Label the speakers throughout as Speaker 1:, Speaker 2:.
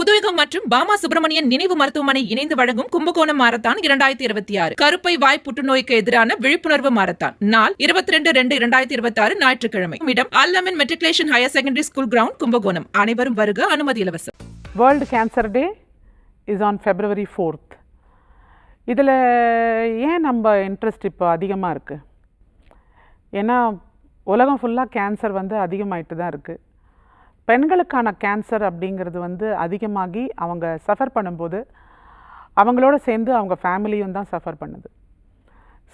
Speaker 1: புதுயுகம் மற்றும் பாமா சுப்பிரமணியன் நினைவு மருத்துவமனை இணைந்து வழங்கும் கும்பகோணம் மாரத்தான் 2026 கருப்பை வாய் புற்றுநோய்க்கு எதிரான விழிப்புணர்வு மாரத்தான். நாள் 22/2/2026 ஞாயிற்றுக்கிழமை. இடம் Al Ameen matriculation higher secondary school ground, Kumbakonam. அனைவரும் வருக, அனுமதி இலவசம்.
Speaker 2: World cancer day is on February 4th. இதில் ஏன் நம்ம இன்ட்ரெஸ்ட் இப்போ அதிகமாக இருக்குது? ஏன்னா உலகம் ஃபுல்லாக கேன்சர் அதிகமாகிட்டு தான் இருக்குது. பெண்களுக்கான கேன்சர் அப்படிங்கிறது அதிகமாகி அவங்க சஃபர் பண்ணும்போது அவங்களோட சேர்ந்து அவங்க ஃபேமிலியும் தான் சஃபர் பண்ணுது.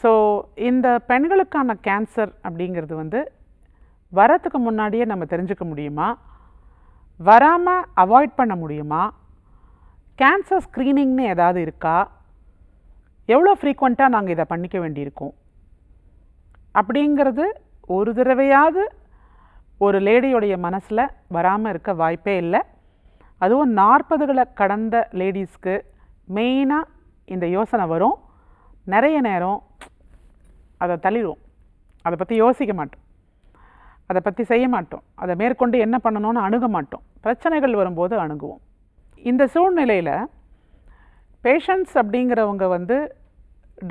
Speaker 2: ஸோ இந்த பெண்களுக்கான கேன்சர் அப்படிங்கிறது வரத்துக்கு முன்னாடியே நம்ம தெரிஞ்சுக்க முடியுமா? வராமல் அவாய்ட் பண்ண முடியுமா? கேன்சர் ஸ்க்ரீனிங்னு ஏதாவது இருக்கா? எவ்வளோ ஃப்ரீக்வெண்ட்டாக நாங்கள் இதை பண்ணிக்க வேண்டியிருக்கோம் அப்படிங்கிறது ஒரு தடவையாவது ஒரு லேடியோடைய மனசில் வராமல் இருக்க வாய்ப்பே இல்லை. அதுவும் 40களை கடந்த லேடிஸ்க்கு மெயினாக இந்த யோசனை வரும். நிறைய நேரம் அதை தள்ளிடுவோம், அதை பற்றி யோசிக்க மாட்டோம், அதை பற்றி செய்ய மாட்டோம், அதை மேற்கொண்டு என்ன பண்ணணும்னு அணுக மாட்டோம். பிரச்சனைகள் வரும்போது அணுகுவோம். இந்த சூழ்நிலையில் பேஷண்ட்ஸ் அப்படிங்கிறவங்க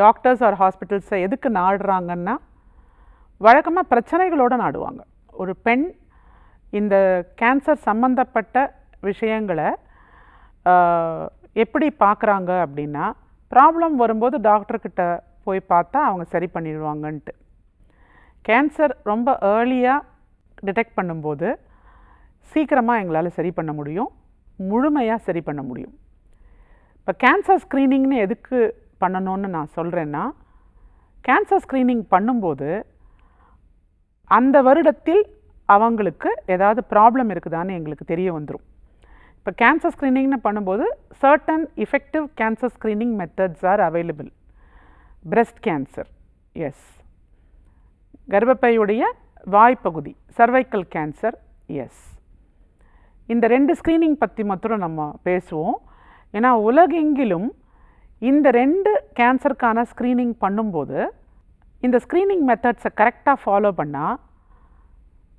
Speaker 2: டாக்டர்ஸ் ஆர் ஹாஸ்பிட்டல்ஸை எதுக்கு நாடுறாங்கன்னா, வழக்கமாக பிரச்சனைகளோடு நாடுவாங்க. ஒரு பெண் இந்த கேன்சர் சம்மந்தப்பட்ட விஷயங்களை எப்படி பார்க்குறாங்க அப்படின்னா, ப்ராப்ளம் வரும்போது டாக்டர்கிட்ட போய் பார்த்தா அவங்க சரி பண்ணிடுவாங்கன்ட்டு. கேன்சர் ரொம்ப ஏர்லியாக டிடெக்ட் பண்ணும்போது சீக்கிரமாக எங்களால் சரி பண்ண முடியும், முழுமையாக சரி பண்ண முடியும். இப்போ கேன்சர் ஸ்க்ரீனிங்னு எதுக்கு பண்ணணும்னு நான் சொல்கிறேன்னா, கேன்சர் ஸ்க்ரீனிங் பண்ணும்போது அந்த வருடத்தில் அவங்களுக்கு ஏதாவது ப்ராப்ளம் இருக்குதான்னு எங்களுக்கு தெரிய வந்துடும். இப்போ கேன்சர் ஸ்க்ரீனிங்னு பண்ணும்போது certain effective cancer screening methods are available. Breast cancer, yes. கர்ப்பப்பையுடைய வாய்ப்பகுதி, சர்வைக்கல் கேன்சர், எஸ். இந்த 2 ஸ்க்ரீனிங் பற்றி மாத்திரம் நம்ம பேசுவோம். ஏன்னா உலகெங்கிலும் இந்த 2 கேன்சருக்கான ஸ்க்ரீனிங் பண்ணும்போது இந்த ஸ்க்ரீனிங் மெத்தட்ஸை கரெக்டாக ஃபாலோ பண்ணால்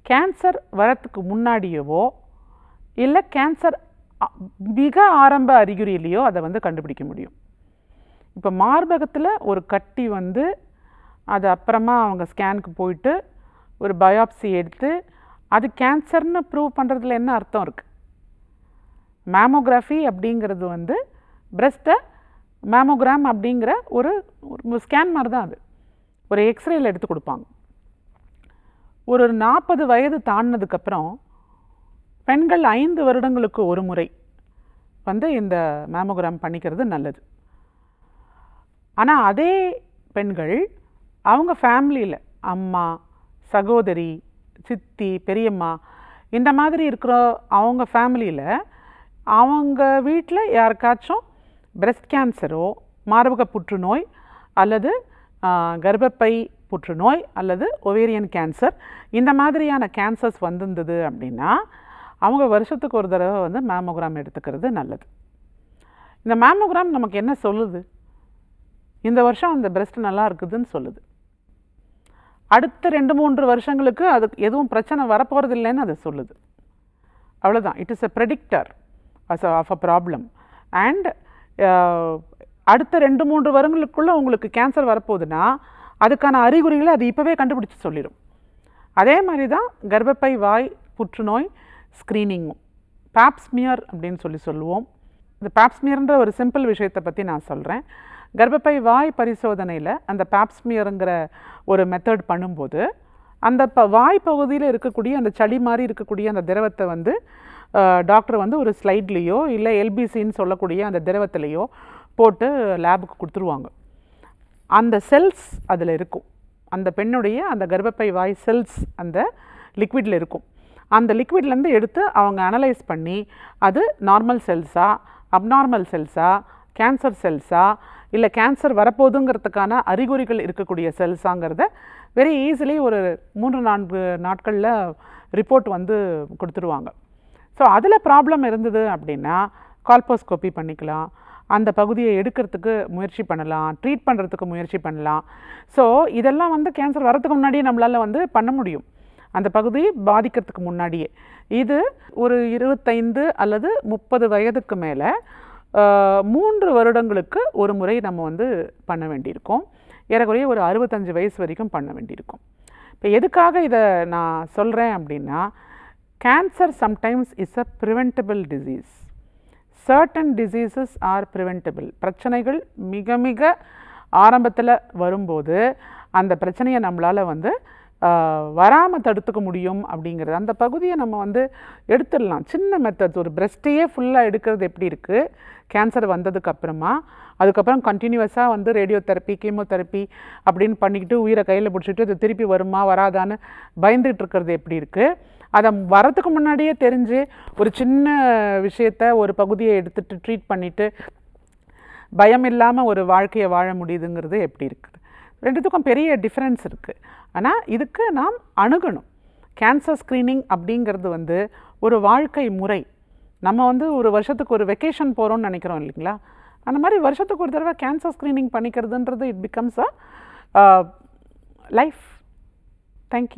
Speaker 2: கேன்சர் வரத்துக்கு முன்னாடியவோ இல்லை கேன்சர் மிக ஆரம்ப அறிகுறியிலையோ அதை கண்டுபிடிக்க முடியும். இப்போ மார்பகத்தில் ஒரு கட்டி அது அப்புறமா அவங்க ஸ்கேனுக்கு போயிட்டு ஒரு பயாப்சி எடுத்து அது கேன்சர்னு ப்ரூவ் பண்ணுறதுல என்ன அர்த்தம் இருக்குது? மேமோகிராஃபி அப்படிங்கிறது பிரெஸ்ட்டை மேமோகிராம் அப்படிங்கிற ஒரு ஸ்கேன் மாதிரி தான். அது ஒரு எக்ஸ்ரேயில் எடுத்து கொடுப்பாங்க. ஒரு 40 வயது தாண்டினதுக்கப்புறம் பெண்கள் 5 வருடங்களுக்கு ஒரு முறை இந்த மேமோகிராம் பண்ணிக்கிறது நல்லது. ஆனால் அதே பெண்கள் அவங்க ஃபேமிலியில் அம்மா, சகோதரி, சித்தி, பெரியம்மா இந்த மாதிரி இருக்கிற அவங்க ஃபேமிலியில் அவங்க வீட்டில் யாருக்காச்சும் பிரெஸ்ட் கேன்சரோ, மார்பக புற்றுநோய் அல்லது கர்ப்பப்பை புற்றுநோய் அல்லது ஒவேரியன் கேன்சர் இந்த மாதிரியான கேன்சர்ஸ் வந்திருந்தது அப்படின்னா அவங்க வருஷத்துக்கு ஒரு தடவை மேமோகிராம் எடுத்துக்கிறது நல்லது. இந்த மேமோகிராம் நமக்கு என்ன சொல்லுது? இந்த வருஷம் அந்த பிரெஸ்ட் நல்லா இருக்குதுன்னு சொல்லுது. அடுத்த 2-3 வருஷங்களுக்கு அது எதுவும் பிரச்சனை வரப்போகிறது இல்லைன்னு அதை சொல்லுது. அவ்வளோதான். It is a predictor of a problem. And அடுத்த 2-3 வருடங்களுக்குள்ளே உங்களுக்கு கேன்சர் வரப்போகுதுன்னா அதுக்கான அறிகுறிகளை அது இப்போவே கண்டுபிடிச்சி சொல்லிடும். அதே மாதிரி தான் கர்ப்பப்பை வாய் புற்றுநோய் ஸ்க்ரீனிங்கும். பேப்ஸ்மியர் அப்படின்னு சொல்லுவோம். இந்த பேப்ஸ்மியர்ன்ற ஒரு சிம்பிள் விஷயத்தை பற்றி நான் சொல்கிறேன். கர்ப்பப்பை வாய் பரிசோதனையில் அந்த பேப்ஸ்மியருங்கிற ஒரு மெத்தட் பண்ணும்போது அந்த வாய் பகுதியில் இருக்கக்கூடிய அந்த சளி மாதிரி இருக்கக்கூடிய அந்த திரவத்தை டாக்டர் ஒரு ஸ்லைட்லேயோ இல்லை எல்பிசின்னு சொல்லக்கூடிய அந்த திரவத்திலையோ போட்டு லேபுக்கு கொடுத்துருவாங்க. அந்த செல்ஸ் அதில் இருக்கும். அந்த பெண்ணுடைய அந்த கர்ப்பப்பை வாய் செல்ஸ் அந்த லிக்விடில் இருக்கும். அந்த லிக்விட்லேருந்து எடுத்து அவங்க அனலைஸ் பண்ணி அது நார்மல் செல்ஸா, அப்நார்மல் செல்ஸா, கேன்சர் செல்ஸா, இல்லை கேன்சர் வரப்போகுதுங்கிறதுக்கான அறிகுறிகள் இருக்கக்கூடிய செல்ஸாங்கிறத வெரி ஈஸிலி ஒரு 3-4 நாட்களில் ரிப்போர்ட் கொடுத்துருவாங்க. ஸோ அதில் ப்ராப்ளம் இருந்தது அப்படின்னா கால்போஸ்கோபி பண்ணிக்கலாம், அந்த பகுதியை எடுக்கிறதுக்கு முயற்சி பண்ணலாம், ட்ரீட் பண்ணுறதுக்கு முயற்சி பண்ணலாம். ஸோ இதெல்லாம் கேன்சர் வரதுக்கு முன்னாடியே நம்மளால் பண்ண முடியும். அந்த பகுதி பாதிக்கிறதுக்கு முன்னாடியே. இது ஒரு 25 அல்லது 30 வயதுக்கு மேலே 3 வருடங்களுக்கு ஒரு முறை நம்ம வந்து பண்ண வேண்டியிருக்கோம். ஏறக்குறைய ஒரு 65 வயசு வரைக்கும் பண்ண வேண்டியிருக்கும். இப்போ எதுக்காக இதை நான் சொல்கிறேன் அப்படின்னா, cancer sometimes is a preventable disease. Certain diseases are preventable. பிரச்சனைகள் மிக மிக ஆரம்பத்தில் வரும்போது அந்த பிரச்சனையை நம்மளால் வந்து வராமல் தடுத்துக்க முடியும் அப்படிங்கிறது. அந்த பகுதியை நம்ம வந்து எடுத்துடலாம். சின்ன மெத்தட்ஸ், ஒரு பிரெஸ்ட்டையே ஃபுல்லாக எடுக்கிறது எப்படி இருக்குது கேன்சர் வந்ததுக்கப்புறமா, அதுக்கப்புறம் கண்டினியூஸாக வந்து ரேடியோ தெரப்பி, கீமோதெரப்பி அப்படின்னு பண்ணிக்கிட்டு உயிரை கையில் பிடிச்சிட்டு அது திருப்பி வருமா வராதான்னு பயந்துகிட்டு இருக்கிறது எப்படி இருக்குது. அதை வரத்துக்கு முன்னாடியே தெரிஞ்சு ஒரு சின்ன விஷயத்த ஒரு பகுதியை எடுத்துகிட்டு ட்ரீட் பண்ணிவிட்டு பயம் இல்லாமல் ஒரு வாழ்க்கையை வாழ முடியுதுங்கிறது எப்படி இருக்குது. ரெண்டுத்துக்கும் பெரிய டிஃப்ரென்ஸ் இருக்குது. ஆனால் இதுக்கு நாம் அணுகணும். கேன்சர் ஸ்க்ரீனிங் அப்படிங்கிறது வந்து ஒரு வாழ்க்கை முறை. நம்ம வந்து ஒரு வருஷத்துக்கு ஒரு வெக்கேஷன் போகிறோம்னு நினைக்கிறோம் இல்லைங்களா, அந்த மாதிரி வருஷத்துக்கு ஒரு தடவை கேன்சர் ஸ்க்ரீனிங் பண்ணிக்கிறதுன்றது it becomes a life. Thank you.